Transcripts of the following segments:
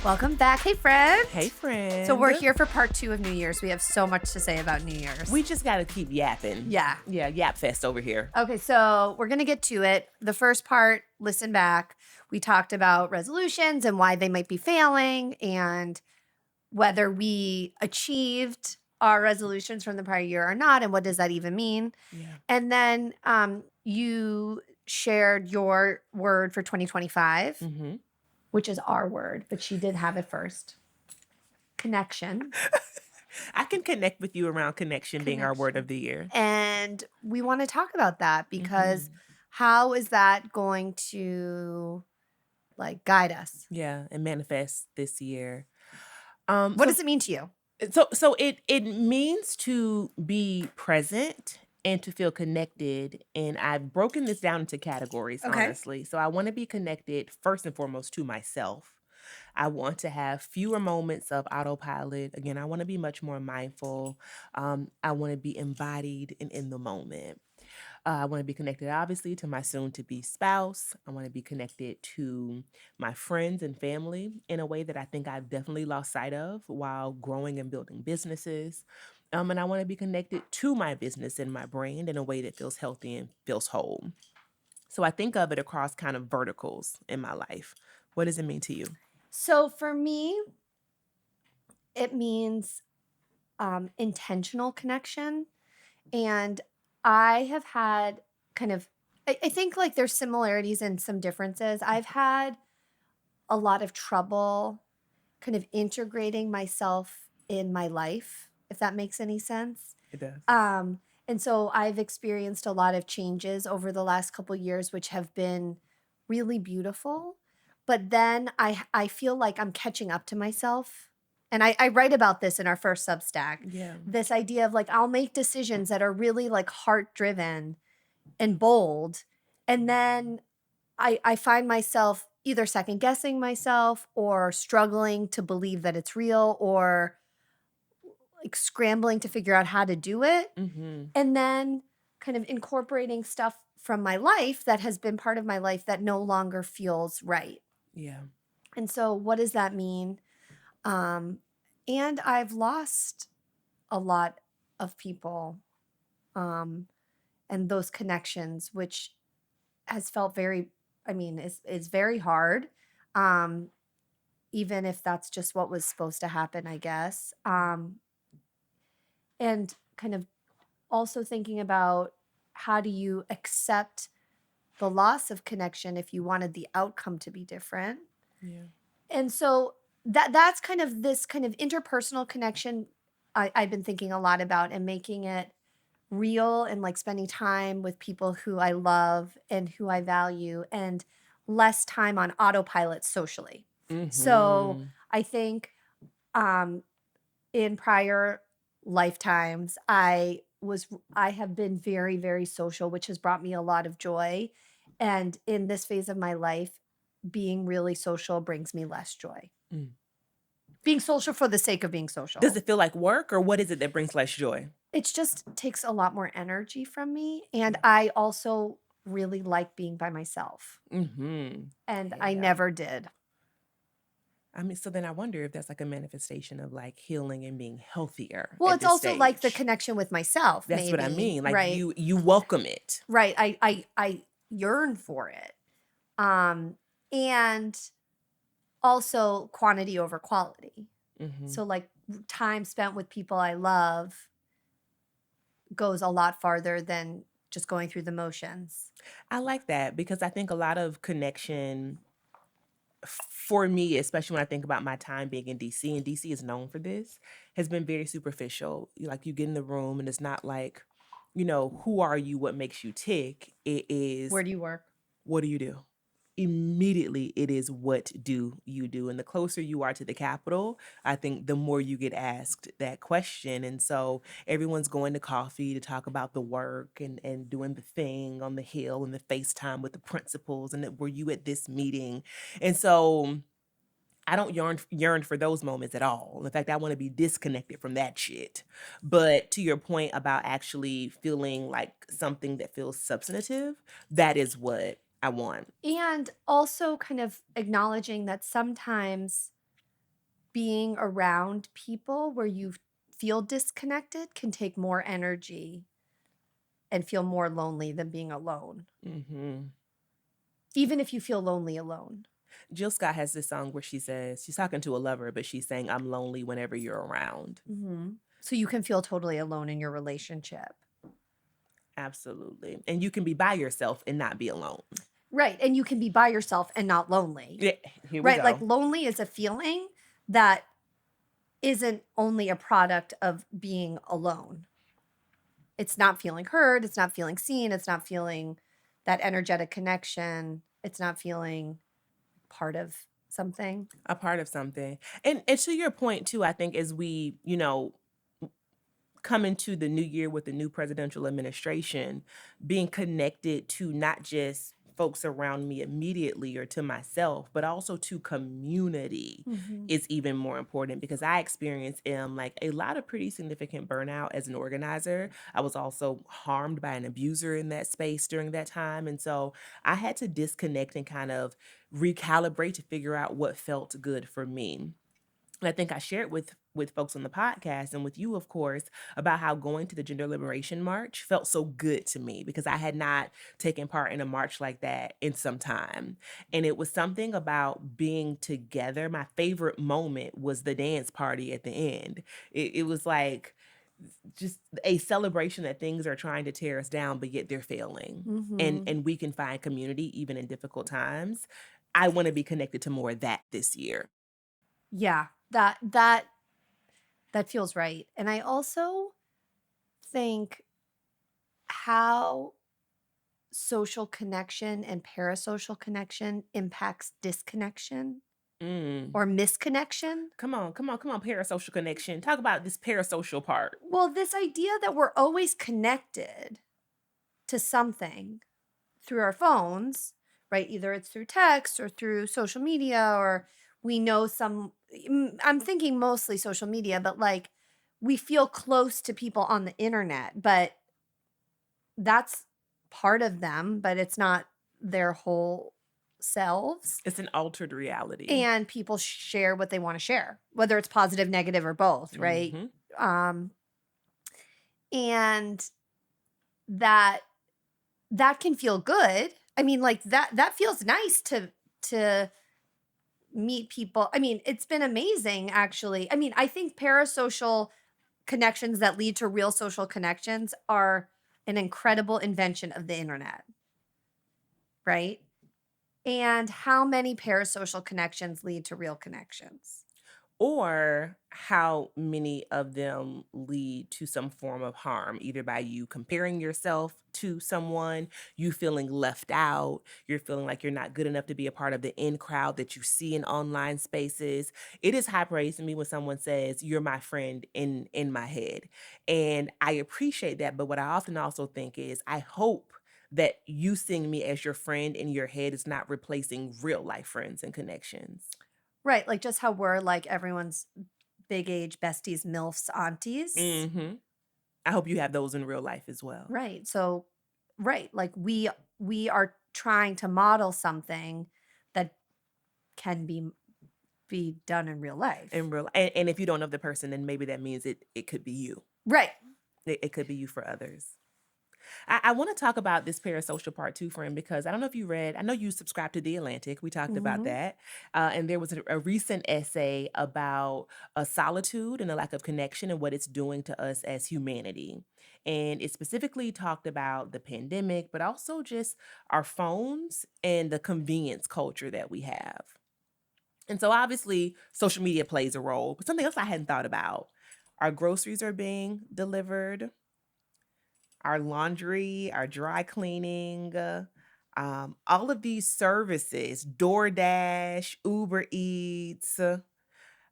Welcome back. Hey, friend. Hey, friend. So we're here for part 2 of New Year's. We have so much to say about New Year's. We just got to keep yapping. Yeah. Yeah, yap fest over here. Okay, so we're going to get to it. The first part, listen back. We talked about resolutions and why they might be failing and whether we achieved our resolutions from the prior year or not, and what does that even mean? Yeah. And then you shared your word for 2025. Mm-hmm. Which is our word, but she did have it first. Connection. I can connect with you around connection being our word of the year. And we want to talk about that because how is that going to guide us? Yeah, and manifest this year. What does it mean to you? So it means to be present and to feel connected. And I've broken this down into categories, honestly. So I want to be connected first and foremost to myself. I want to have fewer moments of autopilot. Again, I want to be much more mindful. I want to be embodied and in the moment. I want to be connected, obviously, to my soon-to-be spouse. I want to be connected to my friends and family in a way that I think I've definitely lost sight of while growing and building businesses. And I want to be connected to my business and my brand in a way that feels healthy and feels whole. So I think of it across kind of verticals in my life. What does it mean to you? So for me, it means intentional connection. And I have had I think there's similarities and some differences. I've had a lot of trouble kind of integrating myself in my life, if that makes any sense. It does. And so I've experienced a lot of changes over the last couple years, which have been really beautiful. But then I feel like I'm catching up to myself. And I write about this in our first Substack. Yeah. This idea of I'll make decisions that are really heart driven and bold. And then I find myself either second guessing myself or struggling to believe that it's real or scrambling to figure out how to do it. Mm-hmm. And then kind of incorporating stuff from my life that has been part of my life that no longer feels right. Yeah. And so what does that mean? And I've lost a lot of people and those connections, which has felt is very hard. Even if that's just what was supposed to happen, I guess. And kind of also thinking about how do you accept the loss of connection if you wanted the outcome to be different. Yeah. And so that's kind of this kind of interpersonal connection I've been thinking a lot about and making it real and spending time with people who I love and who I value and less time on autopilot socially. Mm-hmm. So I think in prior lifetimes, I have been very, very social, which has brought me a lot of joy. And in this phase of my life, being really social brings me less joy. Being social for the sake of being social. Does it feel like work, or what is it that brings less joy? It just takes a lot more energy from me. And I also really like being by myself. Mm-hmm. And I never did. So then I wonder if that's a manifestation of healing and being healthier. Well, at it's this also stage. the connection with myself. That's maybe, what I mean. right? You welcome it. Right. I yearn for it. And also quantity over quality. Mm-hmm. So time spent with people I love goes a lot farther than just going through the motions. I like that because I think a lot of connection for me, especially when I think about my time being in DC, and DC is known for this, has been very superficial. You get in the room and it's not who are you, what makes you tick? It is, where do you work? What do you do? Immediately it is, what do you do? And the closer you are to the Capitol, I think the more you get asked that question. And so everyone's going to coffee to talk about the work and doing the thing on the Hill and the FaceTime with the principals and were you at this meeting? And so I don't yearn for those moments at all. In fact, I want to be disconnected from that shit. But to your point about actually feeling like something that feels substantive, that is what I want. And also kind of acknowledging that sometimes being around people where you feel disconnected can take more energy and feel more lonely than being alone. Mm-hmm. Even if you feel lonely alone. Jill Scott has this song where she says, she's talking to a lover, but she's saying, I'm lonely whenever you're around. So you can feel totally alone in your relationship. Absolutely. And you can be by yourself and not be alone. Right. And you can be by yourself and not lonely. Yeah, here we Right. go. Like lonely is a feeling that isn't only a product of being alone. It's not feeling heard. It's not feeling seen. It's not feeling that energetic connection. It's not feeling part of something. A part of something. And to your point too, I think as we, come into the new year with the new presidential administration, being connected to not just folks around me immediately or to myself, but also to community is even more important because I experienced like a lot of pretty significant burnout as an organizer. I was also harmed by an abuser in that space during that time. And so I had to disconnect and kind of recalibrate to figure out what felt good for me. And I think I shared with folks on the podcast and with you, of course, about how going to the Gender Liberation March felt so good to me because I had not taken part in a march like that in some time. And it was something about being together. My favorite moment was the dance party at the end. It was like just a celebration that things are trying to tear us down, but yet they're failing. And we can find community even in difficult times. I want to be connected to more of that this year. Yeah, that feels right. And I also think how social connection and parasocial connection impacts disconnection or misconnection. Come on, parasocial connection. Talk about this parasocial part. Well, this idea that we're always connected to something through our phones, right? Either it's through text or through social media, or we know I'm thinking mostly social media, but like we feel close to people on the internet, but that's part of them, but it's not their whole selves. It's an altered reality. And people share what they want to share, whether it's positive, negative, or both, right? And that can feel good. I mean, like that feels nice to meet people. I mean, it's been amazing actually. I mean, I think parasocial connections that lead to real social connections are an incredible invention of the internet. Right? And how many parasocial connections lead to real connections? Or how many of them lead to some form of harm, either by you comparing yourself to someone, you feeling left out, you're feeling like you're not good enough to be a part of the in crowd that you see in online spaces. It is high praise to me when someone says, you're my friend in my head. And I appreciate that. But what I often also think is, I hope that you seeing me as your friend in your head is not replacing real life friends and connections. Right, like just how we're like everyone's big age besties, MILFs, aunties. I hope you have those in real life as well. Right. So, right, like we are trying to model something that can be done in real life. And if you don't know the person, then maybe that means it could be you. Right. It could be you for others. I want to talk about this parasocial part too, friend, because I don't know if you read, I know you subscribe to The Atlantic. We talked about that. And there was a recent essay about solitude and the lack of connection and what it's doing to us as humanity. And it specifically talked about the pandemic, but also just our phones and the convenience culture that we have. And so obviously social media plays a role, but something else I hadn't thought about. Our groceries are being delivered, our laundry, our dry cleaning, all of these services, DoorDash, Uber Eats.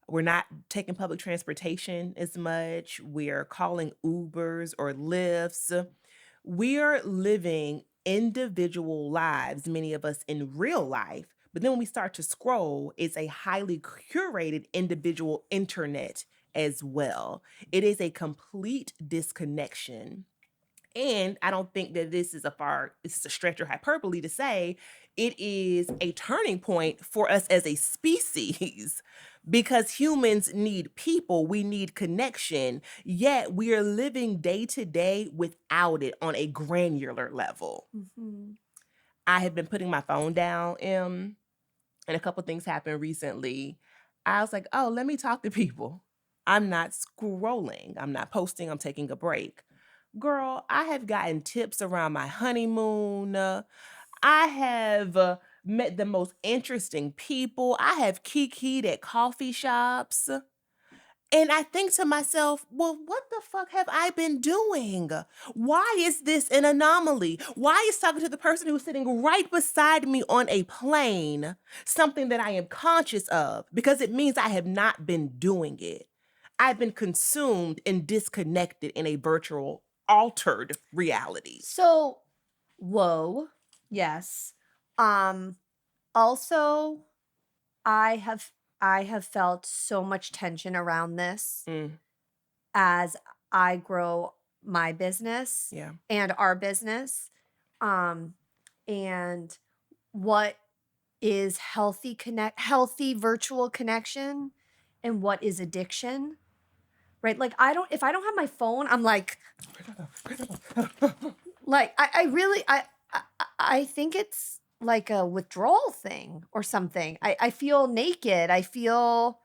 We're not taking public transportation as much. We are calling Ubers or Lyfts. We are living individual lives, many of us in real life. But then when we start to scroll, it's a highly curated individual internet as well. It is a complete disconnection. And I don't think that this is a stretch or hyperbole to say it is a turning point for us as a species Because humans need people, we need connection, yet we are living day to day without it on a granular level. Mm-hmm. I have been putting my phone down, and a couple things happened recently. I was like, oh, let me talk to people. I'm not scrolling. I'm not posting. I'm taking a break. Girl, I have gotten tips around my honeymoon. I have met the most interesting people. I have kikied at coffee shops. And I think to myself, well, what the fuck have I been doing? Why is this an anomaly? Why is talking to the person who's sitting right beside me on a plane something that I am conscious of? Because it means I have not been doing it. I've been consumed and disconnected in a virtual, altered reality. So, whoa, yes. Also, I have felt so much tension around this as I grow my business Yeah. and our business. And what is healthy virtual connection and what is addiction? Right? Like if I don't have my phone, I'm like I really I think it's like a withdrawal thing or something. I feel naked. I feel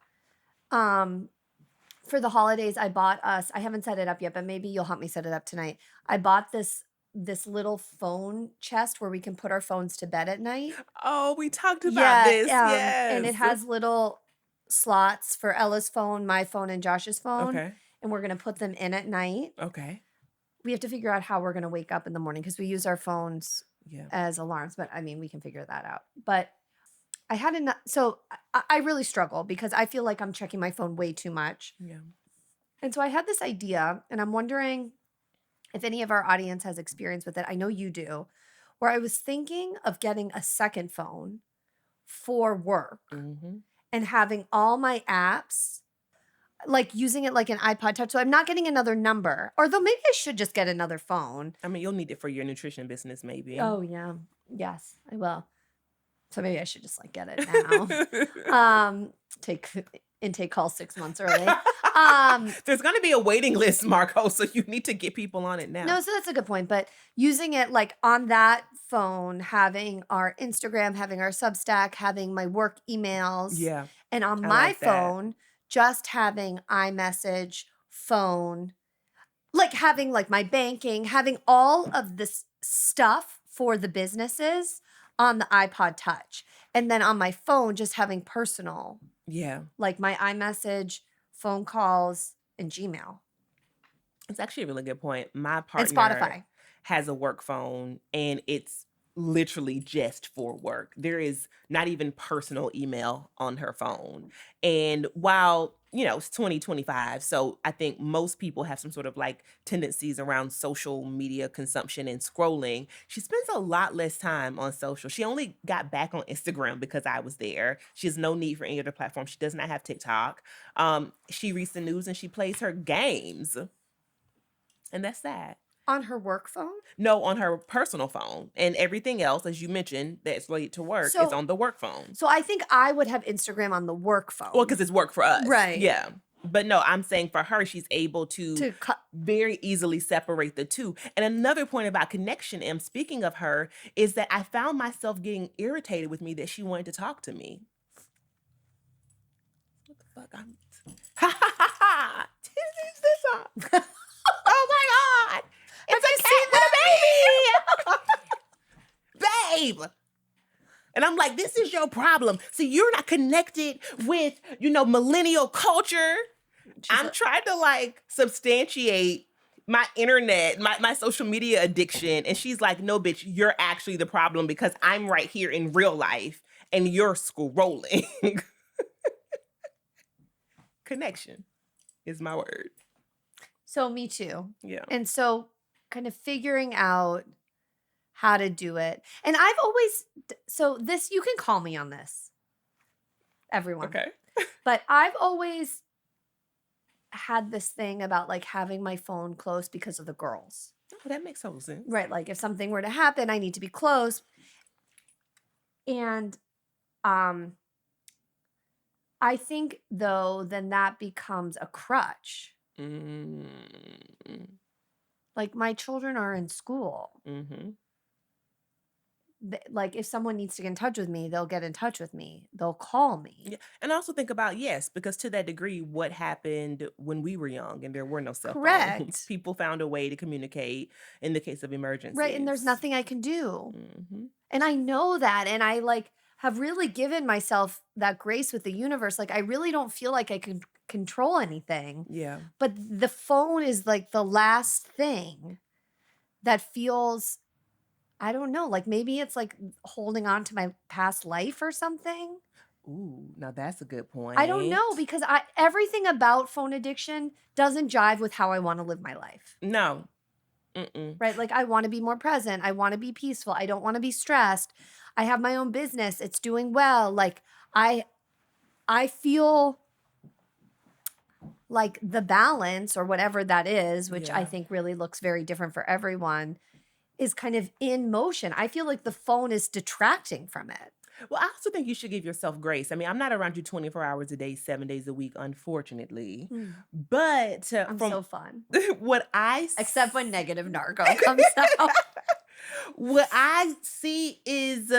for the holidays I bought us, I haven't set it up yet, but maybe you'll help me set it up tonight. I bought this little phone chest where we can put our phones to bed at night. Oh, we talked about this. And it Yes. has little slots for Ella's phone, my phone, and Josh's phone. Okay. And we're gonna put them in at night. Okay. We have to figure out how we're gonna wake up in the morning because we use our phones Yeah. as alarms, but I mean we can figure that out. But I had enough, so I really struggle because I feel like I'm checking my phone way too much. Yeah. And so I had this idea, and I'm wondering if any of our audience has experience with it. I know you do, where I was thinking of getting a second phone for work and having all my apps, like using it like an iPod Touch. So I'm not getting another number. Although maybe I should just get another phone. I mean, you'll need it for your nutrition business, maybe. Oh, yeah. Yes, I will. So maybe I should just like get it now. Take intake call 6 months early. There's going to be a waiting list, Marco, so you need to get people on it now. No, so that's a good point. But using it like on that phone, having our Instagram, having our Substack, having my work emails. Yeah. And on I my like that. phone, just having iMessage, phone, like having like my banking, having all of this stuff for the businesses on the iPod Touch. And then on my phone, just having personal. Yeah. Like my iMessage, phone calls, and Gmail. It's actually a really good point. My And partner Spotify. has a work phone, and it's literally just for work. There is not even personal email on her phone. And while, it's 2025, so I think most people have some sort of like tendencies around social media consumption and scrolling. She spends a lot less time on social. She only got back on Instagram because I was there. She has no need for any other platform. She does not have TikTok. She reads the news and she plays her games. And that's that. On her work phone? No, on her personal phone. And everything else, as you mentioned, that's related to work is on the work phone. So I think I would have Instagram on the work phone. Well, because it's work for us. Right. Yeah. But no, I'm saying for her, she's able to very easily separate the two. And another point about connection, speaking of her, is that I found myself getting irritated with me that she wanted to talk to me. What the fuck? Ha ha ha ha! Is this up? Oh my God! It's a cat with a baby! Babe! And I'm like, this is your problem. See, you're not connected with, millennial culture. I'm trying to like substantiate my internet, my social media addiction. And she's like, no, bitch, you're actually the problem because I'm right here in real life and you're scrolling. Connection is my word. So me too. Yeah. And so kind of figuring out how to do it. And I've always, so this, you can call me on this, everyone. Okay. But I've always had this thing about like having my phone close because of the girls. Oh, that makes total sense. Right. Like if something were to happen, I need to be close. And I I think, though, then that becomes a crutch. Mm. Like, my children are in school. Mm-hmm. Like, if someone needs to get in touch with me, they'll get in touch with me. They'll call me. Yeah. And also think about, yes, because to that degree, what happened when we were young and there were no cell phones? Correct. People found a way to communicate in the case of emergencies. Right, and there's nothing I can do. Mm-hmm. And I know that, and I, like, have really given myself that grace with the universe. Like, I really don't feel like I can control anything. Yeah. But the phone is, like, the last thing that feels, I don't know, like, maybe it's, like, holding on to my past life or something? Ooh, now that's a good point. I don't know, because everything about phone addiction doesn't jive with how I wanna live my life. No. Mm-mm. Right? Like, I wanna be more present, I wanna be peaceful, I don't wanna be stressed, I have my own business, it's doing well, like, I feel like the balance or whatever that is, which I Yeah. think really looks very different for everyone, is kind of in motion. I feel like the phone is detracting from it. Well, I also think you should give yourself grace. I mean, I'm not around you 24 hours a day, 7 days a week, unfortunately. But I'm from so fun. what Except when negative Nargo comes out. what I see is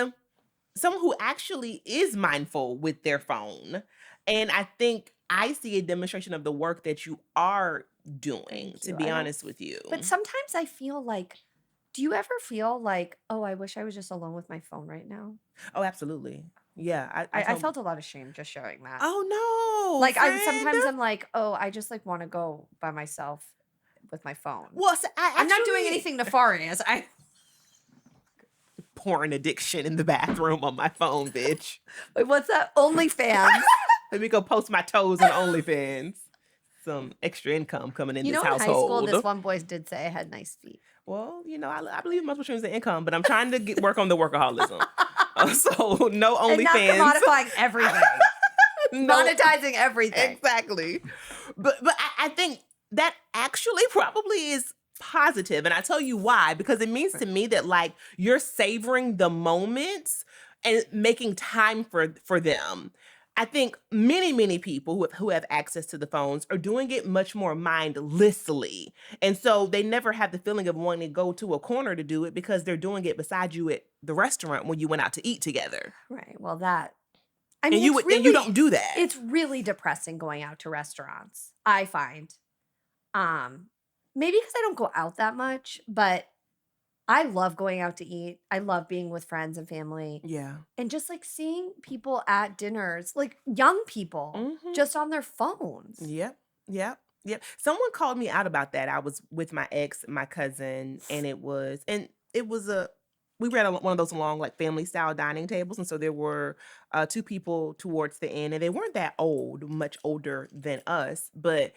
someone who actually is mindful with their phone. And I think I see a demonstration of the work that you are doing, Thank to you. be honest with you. But sometimes I feel like, do you ever feel like, oh, I wish I was just alone with my phone right now? Oh, absolutely. Yeah. I felt a lot of shame just sharing that. Oh no. Like, friend. I'm like, oh, I just like want to go by myself with my phone. Well, so I'm not doing anything nefarious. Porn addiction in the bathroom on my phone, bitch. Wait, what's that? OnlyFans. Let me go post my toes on OnlyFans. Some extra income coming in You this know, in high school, household. this one boy did say I had nice feet. Well, I believe in multiple streams of income, but I'm trying to work on the workaholism. So no And not OnlyFans. commodifying everything. Monetizing everything. Exactly. But I think that actually probably is positive. And I tell you why, because it means to me that like you're savoring the moments and making time for them. I think many people who have access to the phones are doing it much more mindlessly. And so they never have the feeling of wanting to go to a corner to do it because they're doing it beside you at the restaurant when you went out to eat together. Right. Well, I mean, And you don't do that. It's really depressing going out to restaurants, I find. Maybe because I don't go out that much, but I love going out to eat. I love being with friends and family. Yeah. And just like seeing people at dinners, like young people, just on their phones. Yep. Someone called me out about that. I was with my ex, my cousin, and it was we were at one of those long like family style dining tables, and so there were two people towards the end, and they weren't that old, much older than us, but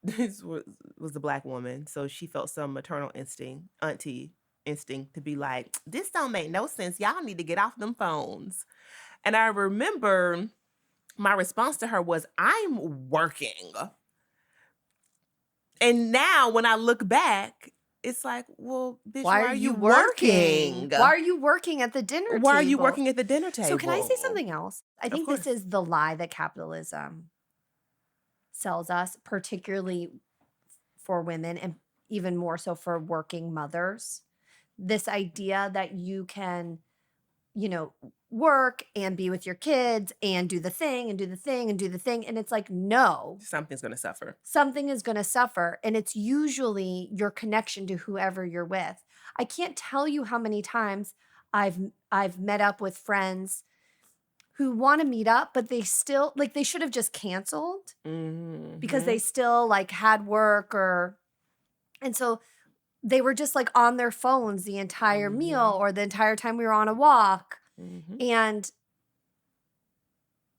this was a Black woman, so she felt some maternal auntie instinct to be like, this don't make no sense. Y'all need to get off them phones. And I remember my response to her was, I'm working. And now when I look back, it's like, well, bitch, why are you working? Why are you working at the dinner table? Why are you working at the dinner table? So can I say something else? I think course. this is the lie that capitalism sells us, particularly for women and even more so for working mothers. This idea that you can, work and be with your kids and do the thing and do the thing and do the thing. And it's like, no. Something's going to suffer. Something is going to suffer. And it's usually your connection to whoever you're with. I can't tell you how many times I've met up with friends who want to meet up, but they still, like, they should have just canceled because they still, like, had work and so they were just, like, on their phones the entire meal or the entire time we were on a walk. And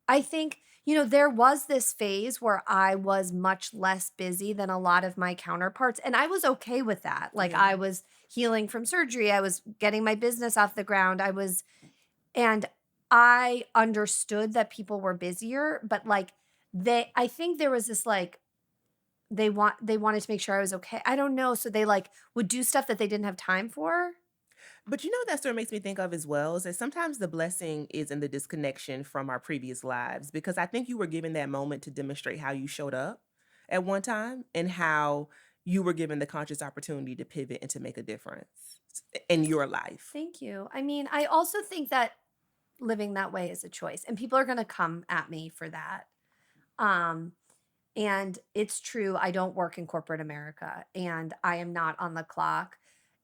I think, there was this phase where I was much less busy than a lot of my counterparts, and I was okay with that. Like, I was healing from surgery. I was getting my business off the ground. And I understood that people were busier, but like I think there was this like, they wanted to make sure I was okay. I don't know. So they like would do stuff that they didn't have time for. But you know what that story makes me think of as well is that sometimes the blessing is in the disconnection from our previous lives because I think you were given that moment to demonstrate how you showed up at one time and how you were given the conscious opportunity to pivot and to make a difference in your life. Thank you. I mean, I also think that living that way is a choice, and people are going to come at me for that. Um, and it's true. I don't work in corporate America, and I am not on the clock,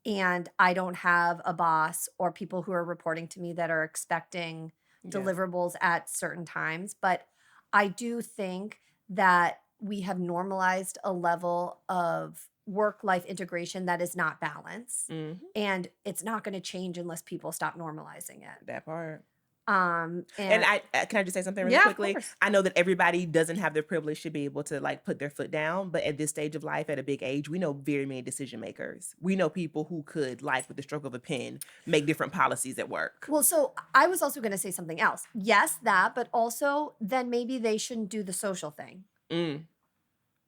and I don't have a boss or people who are reporting to me that are expecting Yeah. deliverables at certain times. But I do think that we have normalized a level of work life integration that is not balanced. Hmm. And it's not going to change unless people stop normalizing it. That part. And And I can I just say something really yeah, of quickly? course. I know that everybody doesn't have the privilege to be able to like put their foot down, but at this stage of life, at a big age, we know very many decision makers. We know people who could, like with the stroke of a pen, make different policies at work. Well, so I was also going to say something else. Yes, that, but also then maybe they shouldn't do the social thing. Mm,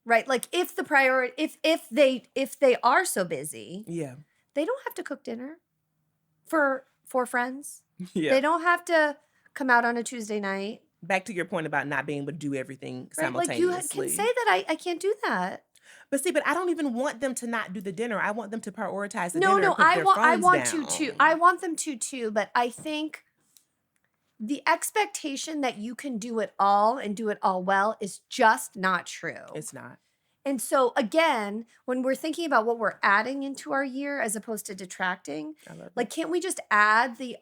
Right? Like if the priority if they are so busy, yeah, they don't have to cook dinner for friends. yeah. They don't have to come out on a Tuesday night. Back to your point about not being able to do everything Right? Like you can simultaneously. say that I can't do that. But see, but I don't even want them to not do the dinner. I want them to prioritize the No, dinner no, and put their I phones want to too. I down. want them to too, but I think the expectation that you can do it all and do it all well is just not true. It's not. And so again, when we're thinking about what we're adding into our year as opposed to detracting, I love like it. can't we just add the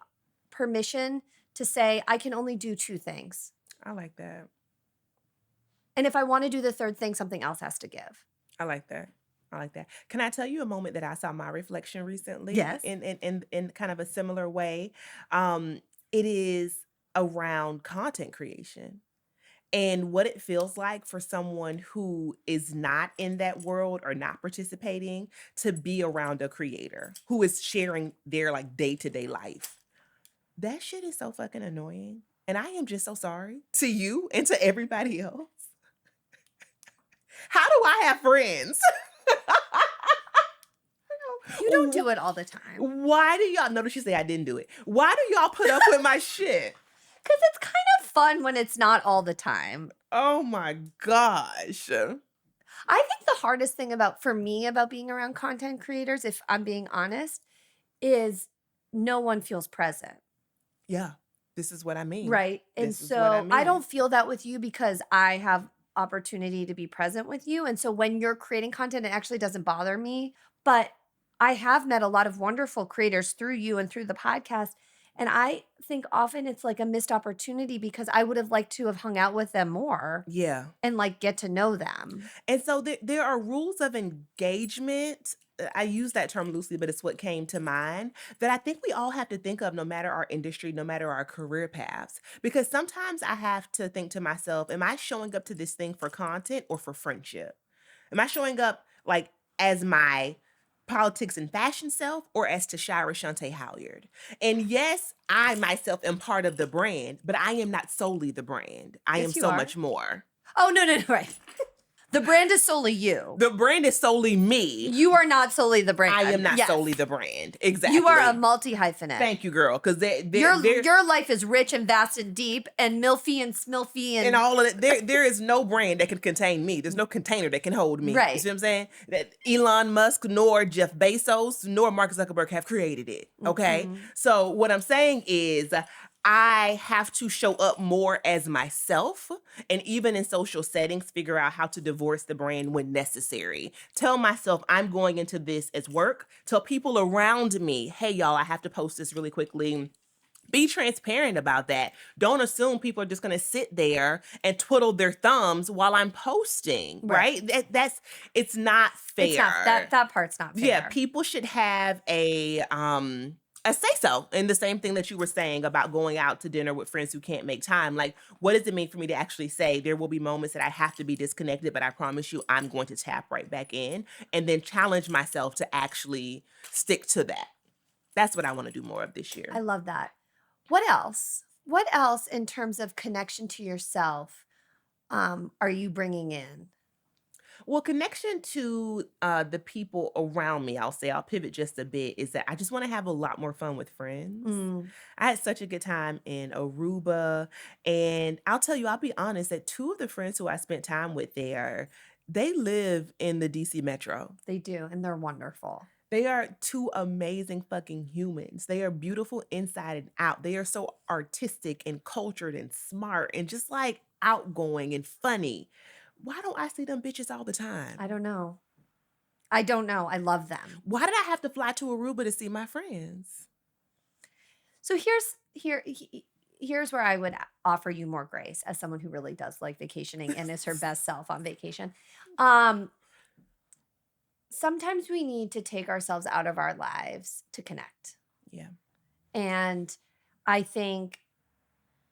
permission to say I can only do two things? I like that. And if I want to do the third thing, something else has to give. I like that. I like that. Can I tell you a moment that I saw my reflection recently Yes. in kind of a similar way? It is around content creation and what it feels like for someone who is not in that world or not participating to be around a creator who is sharing their like day-to-day life. That shit is so fucking annoying. And I am just so sorry to you and to everybody else. How do I have friends? You don't do it all the time. Why do y'all notice she say I didn't do it? Why do y'all put up with my shit? Because it's kind of fun when it's not all the time. Oh my gosh. I think the hardest thing for me about being around content creators, if I'm being honest, is no one feels present. Yeah, this is what I mean. Right. And This is what I so I mean. don't feel that with you because I have opportunity to be present with you. And so when you're creating content, it actually doesn't bother me. But I have met a lot of wonderful creators through you and through the podcast. And I think often it's like a missed opportunity because I would have liked to have hung out with them more Yeah. and like get to know them. And so there are rules of engagement. I use that term loosely, but it's what came to mind that I think we all have to think of no matter our industry, no matter our career paths. Because sometimes I have to think to myself, am I showing up to this thing for content or for friendship? Am I showing up like as my politics and fashion self or as Tashira Shante Halyard? And yes, I myself am part of the brand, but I am not solely the brand. I Yes, am you so are. much more. Oh, no, right. The brand is solely you. The brand is solely me. You are not solely the brand. I am not Yes. solely the brand. Exactly. You are a multi-hyphenate. Thank you, girl. Because your life is rich and vast and deep and milfy and smilfy and all of it. There is no brand that can contain me. There's no container that can hold me. Right. You see what I'm saying? That Elon Musk nor Jeff Bezos nor Mark Zuckerberg have created it. Okay. Mhm. So what I'm saying is I have to show up more as myself and even in social settings, figure out how to divorce the brand when necessary. Tell myself I'm going into this as work. Tell people around me, hey, y'all, I have to post this really quickly. Be transparent about that. Don't assume people are just going to sit there and twiddle their thumbs while I'm posting, right? It's not fair. It's not that part's not fair. Yeah, people should have a say so. And the same thing that you were saying about going out to dinner with friends who can't make time. Like, what does it mean for me to actually say there will be moments that I have to be disconnected, but I promise you I'm going to tap right back in and then challenge myself to actually stick to that. That's what I want to do more of this year. I love that. What else? What else in terms of connection to yourself are you bringing in? Well, connection to the people around me, I'll pivot just a bit, is that I just want to have a lot more fun with friends. Mm, I had such a good time in Aruba. And I'll tell you, I'll be honest, that two of the friends who I spent time with there, they live in the DC Metro. they do, and they're wonderful. They are two amazing fucking humans. They are beautiful inside and out. They are so artistic and cultured and smart and just like outgoing and funny. Why don't I see them bitches all the time? I don't know. I don't know. I love them. Why did I have to fly to Aruba to see my friends? So here's where I would offer you more grace as someone who really does like vacationing and is her best self on vacation. Sometimes we need to take ourselves out of our lives to connect. Yeah. And I think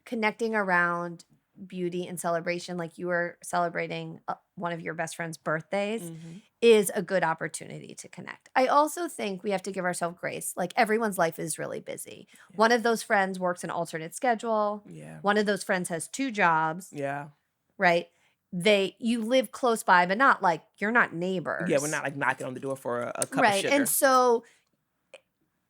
connecting around beauty and celebration, like you were celebrating one of your best friend's birthdays, Mhm. is a good opportunity to connect. I also think we have to give ourselves grace. Like everyone's life is really busy. Yeah. One of those friends works an alternate schedule. Yeah. One of those friends has 2 jobs, Yeah. right? You live close by, but not like you're not neighbors. Yeah, we're not like knocking on the door for a cup of right. sugar. And so,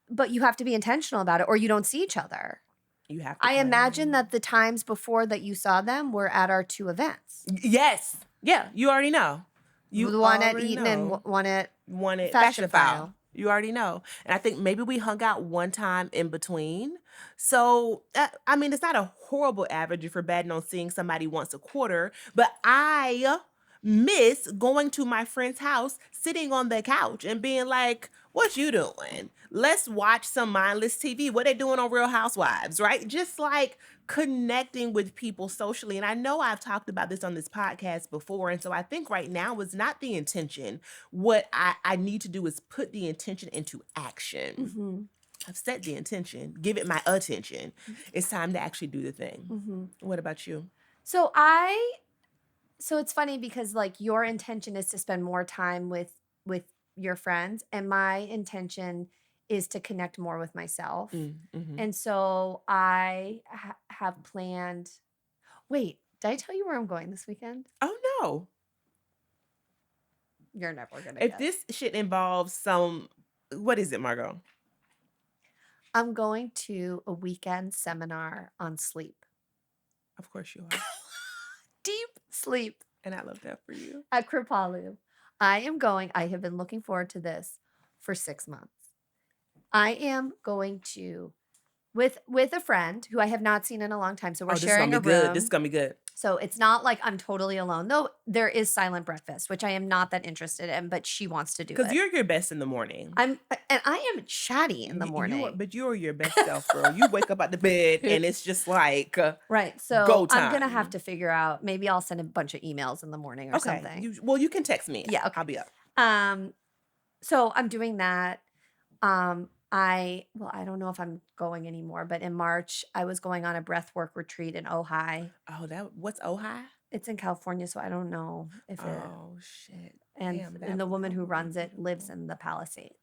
but you have to be intentional about it or you don't see each other. You have to I imagine plan. that the times before that you saw them were at our 2 events. Yes. Yeah, you already know. You The one at already Eaton know. and one at One at Fashion Fashion File. File. You already know. And I think maybe we hung out one time in between. So, I mean, it's not a horrible average if you're batting on seeing somebody once a quarter, but I miss going to my friend's house, sitting on the couch and being like, what you doing? Let's watch some mindless TV. What they doing on Real Housewives, right? Just like connecting with people socially. And I know I've talked about this on this podcast before. And so I think right now is not the intention. What I need to do is put the intention into action. Mm-hmm. I've set the intention, give it my attention. It's time to actually do the thing. Mm-hmm. What about you? So it's funny because like your intention is to spend more time with your friends and my intention is to connect more with myself. Mm-hmm. And so I have planned. Wait, did I tell you where I'm going this weekend? Oh no. You're never going to If guess. this shit involves some, what is it, Margo? I'm going to a weekend seminar on sleep. Of course you are. Deep sleep And I love that for you. at Kripalu. I have been looking forward to this for 6 months. I am going to with a friend who I have not seen in a long time. So we're sharing a room. Good. This is gonna be good. So it's not like I'm totally alone. Though there is silent breakfast, which I am not that interested in, but she wants to do it. Because you're your best in the morning. I am chatty in the morning. But you're your best self, girl. You wake up out the bed and it's just like right. So go I'm gonna time. have to figure out. Maybe I'll send a bunch of emails in the morning or something. You can text me. Yeah, okay. I'll be up. So I'm doing that. I don't know if I'm going anymore, but in March I was going on a breathwork retreat in Ojai. Oh, what's Ojai? It's in California, so I don't know if it. Oh shit! And Damn, and the woman who runs it lives in the Palisades.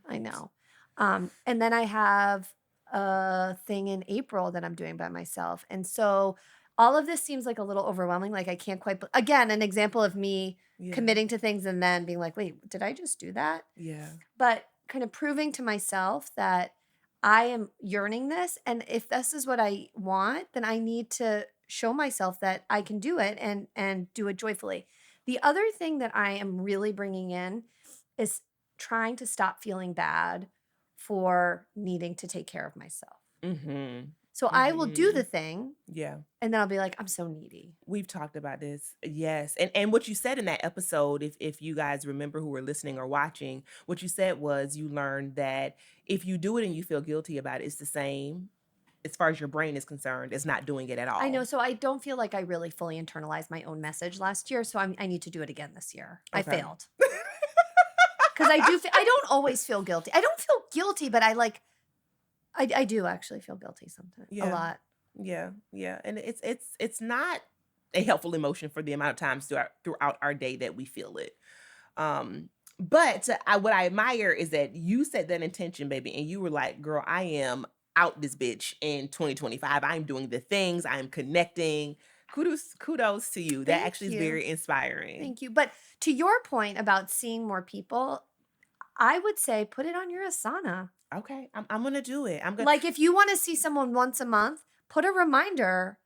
I know. And then I have a thing in April that I'm doing by myself, and so all of this seems like a little overwhelming. Like I can't quite. Again, an example of me committing to things and then being like, "Wait, did I just do that?" Yeah. But kind of proving to myself that I am yearning this. And if this is what I want, then I need to show myself that I can do it and do it joyfully. The other thing that I am really bringing in is trying to stop feeling bad for needing to take care of myself. Mm-hmm. So I will do the thing. Yeah. And then I'll be like, I'm so needy. We've talked about this. Yes. And what you said in that episode, if you guys remember who were listening or watching, what you said was you learned that if you do it and you feel guilty about it, it's the same as far as your brain is concerned as not doing it at all. I know. So I don't feel like I really fully internalized my own message last year. So I need to do it again this year. Okay. I failed. Because I don't always feel guilty. I don't feel guilty, but I do actually feel guilty sometimes. A lot. Yeah. Yeah. And it's not a helpful emotion for the amount of times throughout our day that we feel it. But what I admire is that you set that intention, baby, and you were like, girl, I am out this bitch in 2025. I'm doing the things, I'm connecting. Kudos to you. That Thank actually is you. very inspiring. Thank you. But to your point about seeing more people, I would say put it on your Asana. Okay, I'm gonna do it. I'm gonna. Like if you want to see someone once a month, put a reminder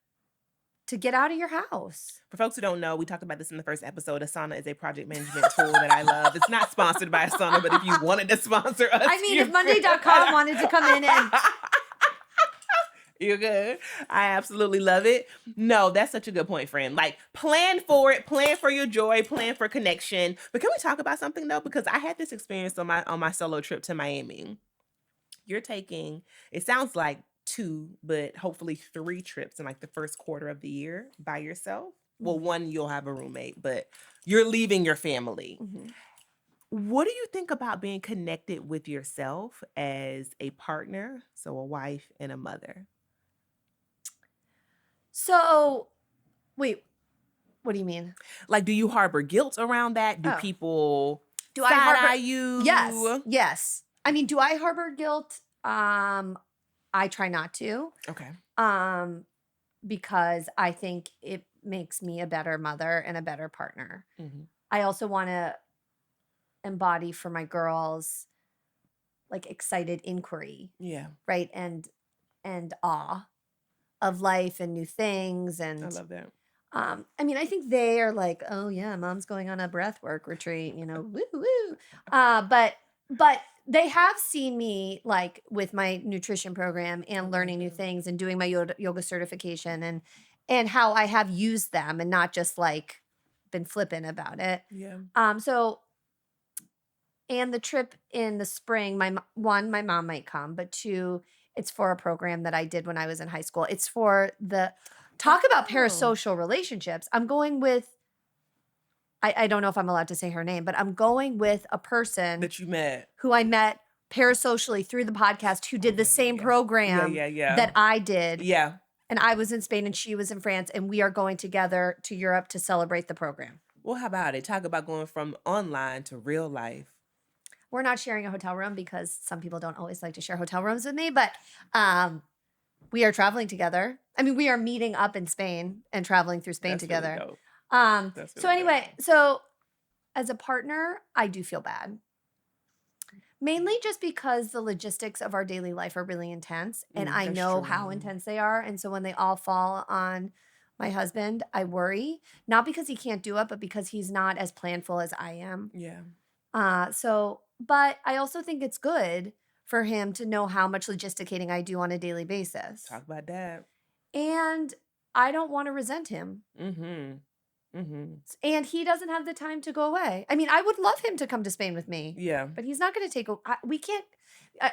to get out of your house. For folks who don't know, we talked about this in the first episode. Asana is a project management tool that I love. It's not sponsored by Asana, but if you wanted to sponsor us, I mean, if Monday.com wanted to come in and you're good. I absolutely love it. No, that's such a good point, friend. Like, plan for it, plan for your joy, plan for connection. But can we talk about something though? Because I had this experience on my solo trip to Miami. You're taking, it sounds like 2, but hopefully 3 trips in like the first quarter of the year by yourself. Well, one, you'll have a roommate, but you're leaving your family. What do you think about being connected with yourself as a partner, so a wife and a mother? So, wait, what do you mean? Like, do you harbor guilt around that? Do people Do I side-eye harbor you? Yes. I mean, do I harbor guilt? I try not to. Okay. Because I think it makes me a better mother and a better partner. Mhm. I also want to embody for my girls like excited inquiry, Yeah, right? And awe of life and new things. I And love that. I mean, I think they are like, oh yeah, mom's going on a breathwork retreat, woo woo. But they have seen me like with my nutrition program and learning new things and doing my yoga certification and how I have used them and not just like been flippant about it. Yeah. So and the trip in the spring, my mom might come, but 2, it's for a program that I did when I was in high school. It's for the talk about Oh. parasocial relationships. I'm going with I don't know if I'm allowed to say her name, but I'm going with a person That you met. who I met parasocially through the podcast who did the same program Yeah. that I did. Yeah. And I was in Spain and she was in France, and we are going together to Europe to celebrate the program. Well, how about it? Talk about going from online to real life. We're not sharing a hotel room because some people don't always like to share hotel rooms with me, but we are traveling together. I mean, we are meeting up in Spain and traveling through Spain That's together. really dope. That's So really anyway, so as a partner, I do feel bad. Mainly just because the logistics of our daily life are really intense and I that's know how true. intense they are. And so when they all fall on my husband, I worry. Not because he can't do it, but because he's not as planful as I am. Yeah. But I also think it's good for him to know how much logisticating I do on a daily basis. Talk about that. And I don't want to resent him. And he doesn't have the time to go away. I mean, I would love him to come to Spain with me. Yeah. But he's not going to we can't.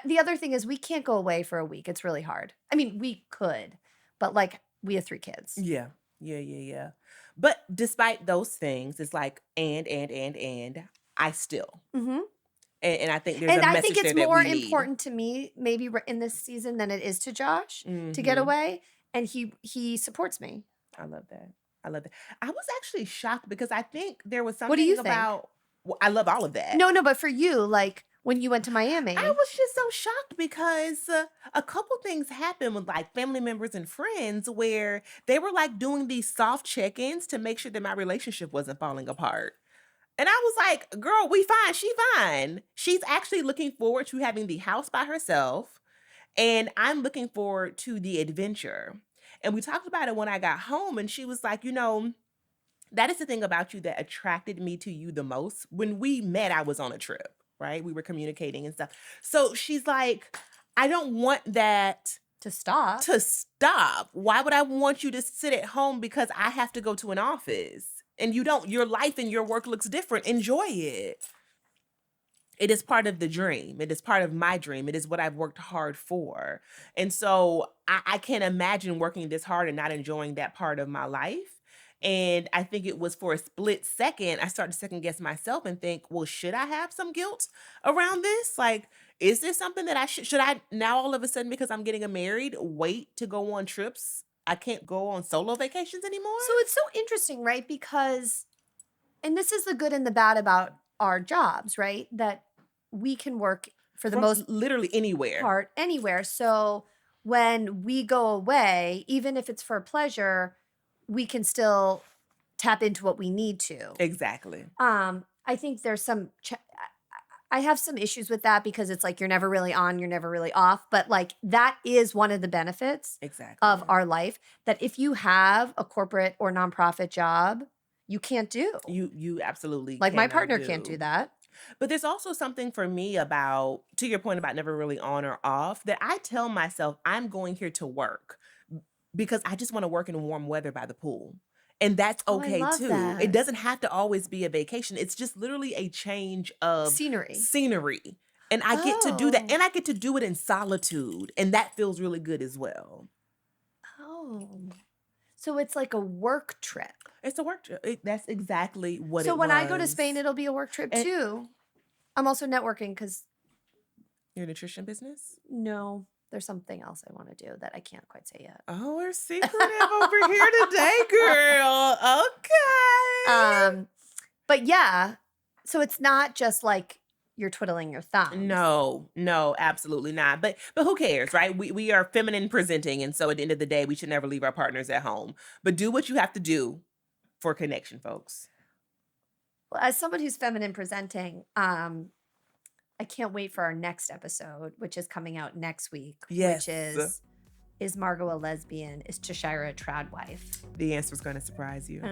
The other thing is we can't go away for a week. It's really hard. I mean, we could, but like we have 3 kids. Yeah. But despite those things, it's like, and I still. And I think there's a I message think it's there more that we need. important to me, maybe in this season, than it is to Josh to get Mhm. away. And he supports me. I love that. I was actually shocked because I think there was What do you something think? about. Well, I love all of that. No, but for you, like when you went to Miami. I was just so shocked because a couple things happened with like family members and friends where they were like doing these soft check-ins to make sure that my relationship wasn't falling apart. And I was like, girl, we fine. She fine. She's actually looking forward to having the house by herself. And I'm looking forward to the adventure. And we talked about it when I got home. And she was like, that is the thing about you that attracted me to you the most. When we met, I was on a trip, right? We were communicating and stuff. So she's like, I don't want that to stop. Why would I want you to sit at home because I have to go to an office? And you don't, your life and your work looks different. Enjoy it. It is part of the dream. It is part of my dream. It is what I've worked hard for. And so I can't imagine working this hard and not enjoying that part of my life. And I think it was for a split second, I started to second guess myself and think, well, should I have some guilt around this? Like, is this something that should I now all of a sudden, because I'm getting married, wait to go on trips? I can't go on solo vacations anymore? So it's so interesting, right? Because, and this is the good and the bad about our jobs, right? That we can work for the most literally anywhere. Part anywhere. So when we go away, even if it's for pleasure, we can still tap into what we need to. Exactly. I think there's some I have some issues with that because it's like you're never really on, you're never really off. But like that is one of the benefits of our life, that if you have a corporate or nonprofit job, you can't do. You absolutely Like my cannot partner can't do that. But there's also something for me about, to your point about never really on or off, that I tell myself I'm going here to work because I just want to work in warm weather by the pool. And that's Oh, I okay love too. that. It doesn't have to always be a vacation. It's just literally a change of Scenery. And I get to do that. Oh. And I get to do it in solitude. And that feels really good as well. Oh. So it's like a work trip. It's a work trip. That's exactly what it was. So when I go to Spain, it'll be a work trip too. I'm also networking because your nutrition business? No, there's something else I want to do that I can't quite say yet. Oh, we're secretive over here today, girl. Okay. But yeah, so it's not just like you're twiddling your thumbs. No, absolutely not. But who cares, right? We are feminine presenting, and so at the end of the day, we should never leave our partners at home. But do what you have to do for connection, folks. Well, as someone who's feminine presenting, I can't wait for our next episode, which is coming out next week. Yes. Which is Margo a lesbian? Is Tashira a trad wife? The answer is going to surprise you.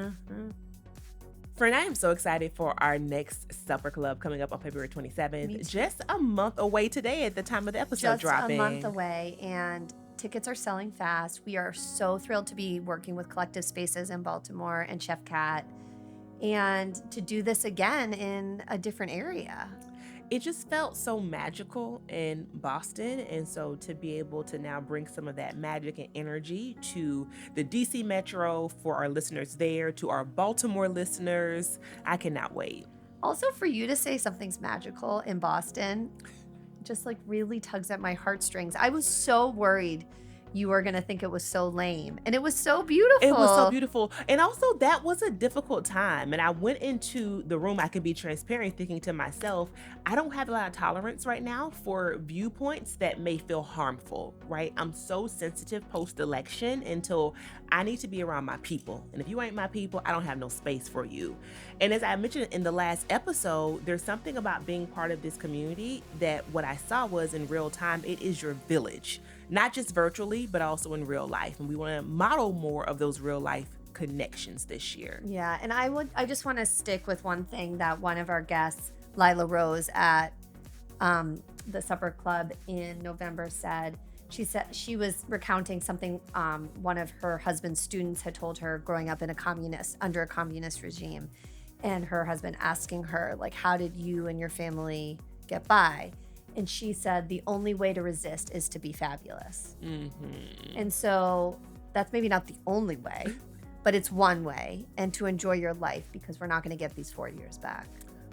Friend, I am so excited for our next Supper Club coming up on February 27th. Just a month away today at the time of the episode dropping. Just a month away, and tickets are selling fast. We are so thrilled to be working with Collective Spaces in Baltimore and Chef Cat, and to do this again in a different area. It just felt so magical in Boston. And so to be able to now bring some of that magic and energy to the DC Metro for our listeners there, to our Baltimore listeners, I cannot wait. Also, for you to say something's magical in Boston, just like really tugs at my heartstrings. I was so worried you were going to think it was so lame. And it was so beautiful. It was so beautiful. And also that was a difficult time. And I went into the room, I can be transparent, thinking to myself, I don't have a lot of tolerance right now for viewpoints that may feel harmful, right? I'm so sensitive post-election until I need to be around my people. And if you ain't my people, I don't have no space for you. And as I mentioned in the last episode, there's something about being part of this community that what I saw was in real time, it is your village. Not just virtually, but also in real life. And we want to model more of those real life connections this year. Yeah, and I just want to stick with one thing that one of our guests, Lila Rose at the Supper Club in November said. She said she was recounting something one of her husband's students had told her growing up in under a communist regime. And her husband asking her, like, how did you and your family get by? And she said, the only way to resist is to be fabulous. Mm-hmm. And so that's maybe not the only way, but it's one way, and to enjoy your life, because we're not going to get these 4 years back.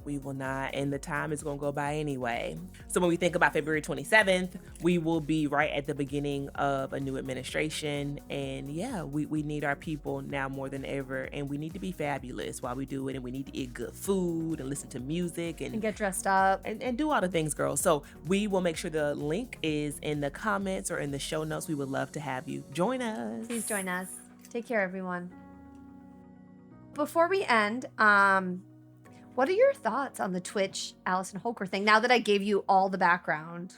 We will not, and the time is going to go by anyway. So when we think about February 27th, we will be right at the beginning of a new administration. And yeah, we need our people now more than ever. And we need to be fabulous while we do it. And we need to eat good food and listen to music and get dressed up and do all the things, girls. So we will make sure the link is in the comments or in the show notes. We would love to have you join us. Please join us. Take care, everyone. Before we end, what are your thoughts on the Twitch Allison Holker thing, now that I gave you all the background?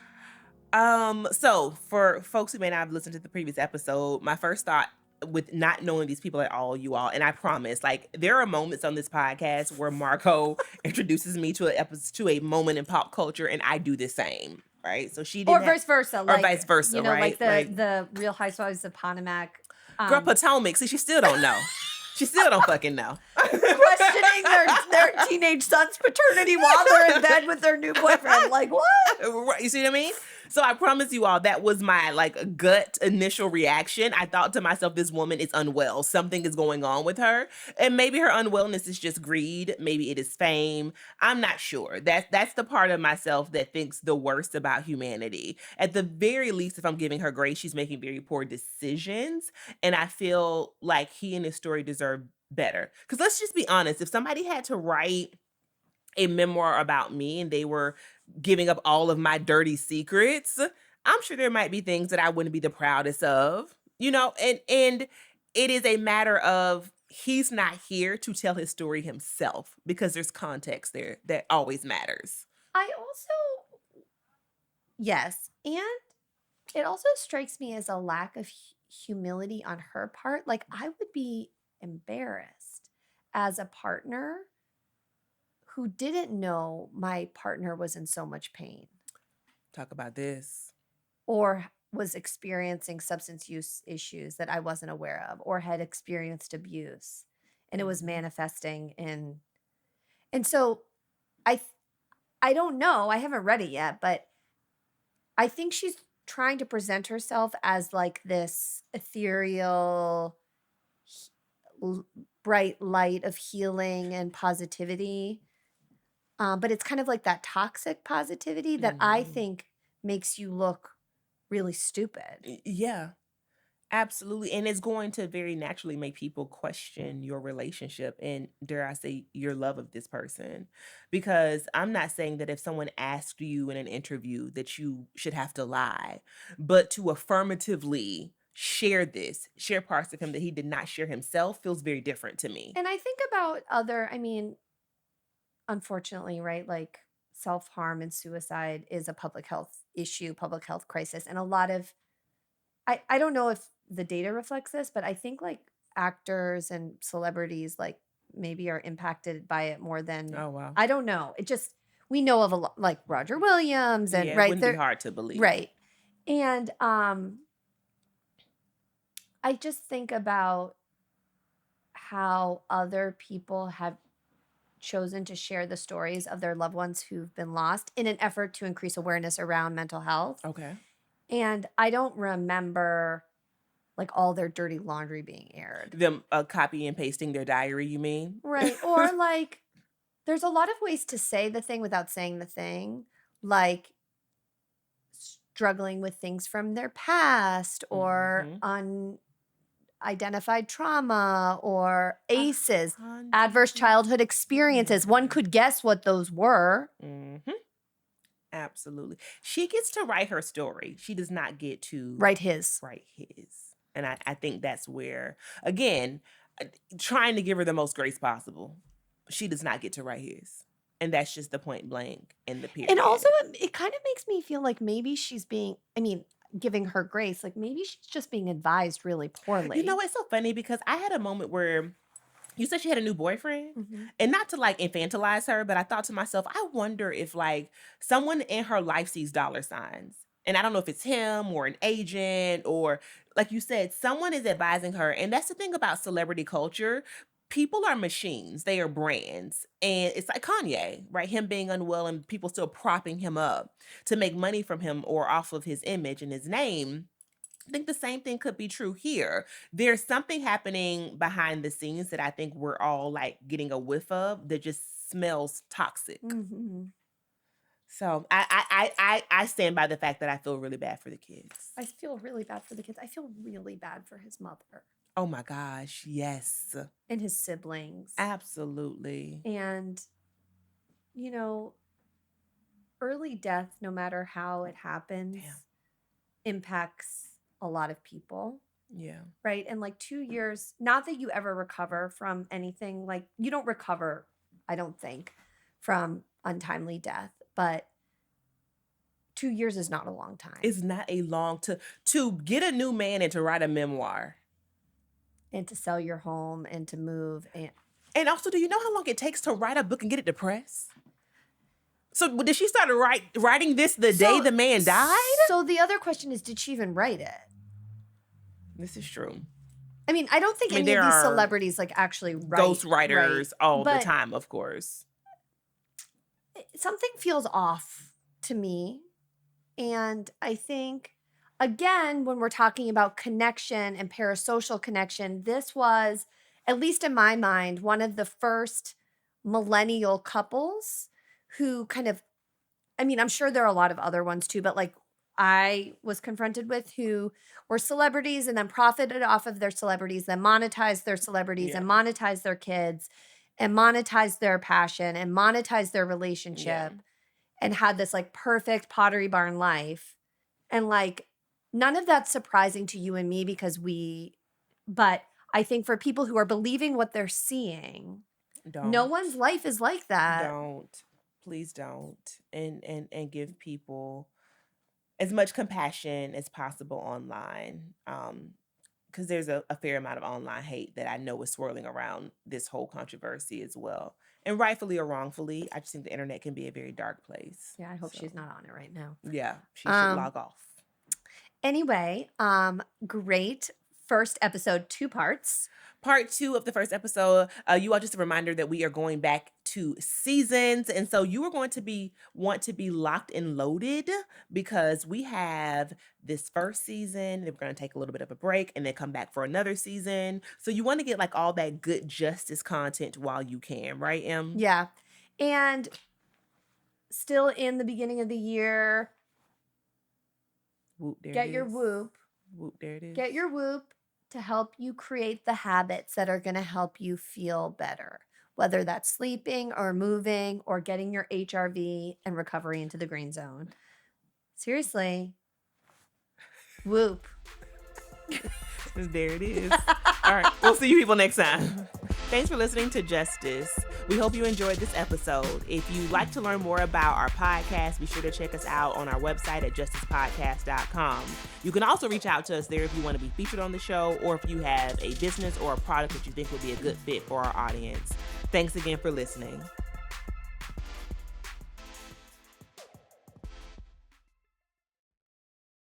So for folks who may not have listened to the previous episode, my first thought with not knowing these people at all, you all, and I promise, like, there are moments on this podcast where Margo introduces me to a moment in pop culture, and I do the same, right? So she didn't, or vice versa, or vice versa, you know, right? Like the Real Housewives of Potomac. Girl, Potomac. See, she still don't know. She still don't fucking know. Questioning their teenage son's paternity while they're in bed with their new boyfriend. Like, what? Right, you see what I mean? So I promise you all, that was my gut initial reaction. I thought to myself, this woman is unwell. Something is going on with her. And maybe her unwellness is just greed. Maybe it is fame. I'm not sure. That's the part of myself that thinks the worst about humanity. At the very least, if I'm giving her grace, she's making very poor decisions. And I feel like he and his story deserve better. Because let's just be honest, if somebody had to write a memoir about me and they were giving up all of my dirty secrets, I'm sure there might be things that I wouldn't be the proudest of, you know, and it is a matter of he's not here to tell his story himself because there's context there that always matters. I also, yes. And it also strikes me as a lack of humility on her part. Like, I would be embarrassed as a partner who didn't know my partner was in so much pain Talk about this. or was experiencing substance use issues that I wasn't aware of or had experienced abuse and it was manifesting in. And so I I don't know, I haven't read it yet, but I think she's trying to present herself as like this ethereal h- bright light of healing and positivity. But it's kind of like that toxic positivity that I think makes you look really stupid. Yeah. Absolutely. And it's going to very naturally make people question your relationship and, dare I say, your love of this person. Because I'm not saying that if someone asked you in an interview that you should have to lie, but to affirmatively share parts of him that he did not share himself feels very different to me. And I think about I mean, unfortunately, right? Like self harm and suicide is a public health issue, public health crisis. And a lot of, I don't know if the data reflects this, but I think like actors and celebrities like maybe are impacted by it more than, Oh, wow. I don't know. It just, we know of a lot like Roger Williams and Yeah, it right wouldn't be there. hard to believe. Right. And I just think about how other people have chosen to share the stories of their loved ones who've been lost in an effort to increase awareness around mental health. Okay. And I don't remember like all their dirty laundry being aired. Them copy and pasting their diary, you mean? Right. Or like there's a lot of ways to say the thing without saying the thing, like struggling with things from their past or unidentified trauma or ACEs, adverse childhood experiences. One could guess what those were. Absolutely. She gets to write her story. She does not get to Write his. write his. And I think that's where, again, trying to give her the most grace possible. She does not get to write his. And that's just the point blank in the period. And also, it kind of makes me feel like maybe she's being, I mean, giving her grace, like maybe she's just being advised really poorly. You know, it's so funny because I had a moment where you said she had a new boyfriend, and not to like infantilize her, but I thought to myself, I wonder if like someone in her life sees dollar signs. And I don't know if it's him or an agent or, like you said, someone is advising her. And that's the thing about celebrity culture. People are machines, they are brands. And it's like Kanye, right? Him being unwell and people still propping him up to make money from him or off of his image and his name. I think the same thing could be true here. There's something happening behind the scenes that I think we're all like getting a whiff of that just smells toxic. So I stand by the fact that I feel really bad for the kids. I feel really bad for the kids. I feel really bad for his mother. Oh my gosh, yes. And his siblings. Absolutely. And, you know, early death, no matter how it happens, impacts a lot of people. Yeah. Right. And like 2 years, not that you ever recover from anything, like you don't recover, I don't think, from untimely death, but 2 years is not a long time. It's not a long to get a new man and to write a memoir. And to sell your home and to move. And also, do you know how long it takes to write a book and get it to press? So did she start writing this the day the man died? So the other question is, did she even write it? This is true. I mean, I don't think any of these celebrities like actually write. Ghost writers all the time, of course. Something feels off to me. And I think, again, when we're talking about connection and parasocial connection, this was, at least in my mind, one of the first millennial couples who kind of, I mean, I'm sure there are a lot of other ones too, but like I was confronted with who were celebrities and then profited off of their celebrities, then monetized their celebrities and monetized their kids and monetized their passion and monetized their relationship and had this like perfect Pottery Barn life. And like none of that's surprising to you and me because but I think for people who are believing what they're seeing, no one's life is like that. Please don't. And give people as much compassion as possible online. Because there's a fair amount of online hate that I know is swirling around this whole controversy as well. And rightfully or wrongfully, I just think the internet can be a very dark place. Yeah, I hope she's not on it right now. Yeah, she should log off. Anyway, great first episode, 2 parts. Part 2 of the first episode, you all, just a reminder that we are going back to seasons, and so you are going to want to be locked and loaded, because we have this first season, then we're going to take a little bit of a break and then come back for another season. So you want to get like all that good justice content while you can, right, Em? Yeah. And still in the beginning of the year, Whoop, there get it your is. Whoop. Whoop, there it is. Get your Whoop to help you create the habits that are going to help you feel better, whether that's sleeping or moving or getting your HRV and recovery into the green zone. Seriously. Whoop. There it is. All right. We'll see you people next time. Thanks for listening to Justice. We hope you enjoyed this episode. If you'd like to learn more about our podcast, be sure to check us out on our website at justicepodcast.com. You can also reach out to us there if you want to be featured on the show, or if you have a business or a product that you think would be a good fit for our audience. Thanks again for listening.